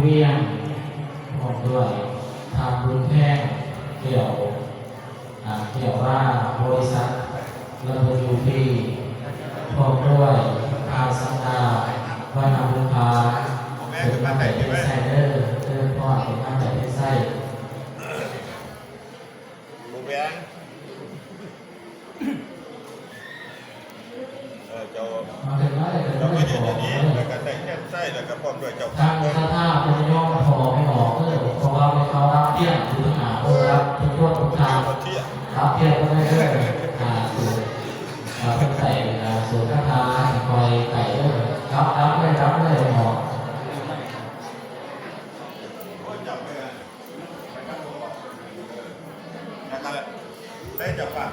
เวียงพร้อมด้วยทางบุญแท่งเกี่ยวว่าบริษัทระเบิดยูพีพร้อมด้วยทางสังฆาวานาบุญพาเป็นมาแต่เป็นไซเดอร์เริ่มพ่อเป็นมาแต่เป็นไส้บุเบียงเจ้ามาถึงแล้วเลยเจ้าไม่ยืนอย่างนี้แล้วก็แต่งแค่ไส้แล้วก็พร้อมด้วยเจ้าทางท่าเป็นย่อพอไม่ออกเลยเพราะว่าเขารับเที่ยงหรือหารับทุกทุกทางรับเที่ยงก็ได้เลยสูตรเป็นไก่สูตรท่าทางคอยไก่เลยรับเลยหมอนะครับได้จากฝั่ง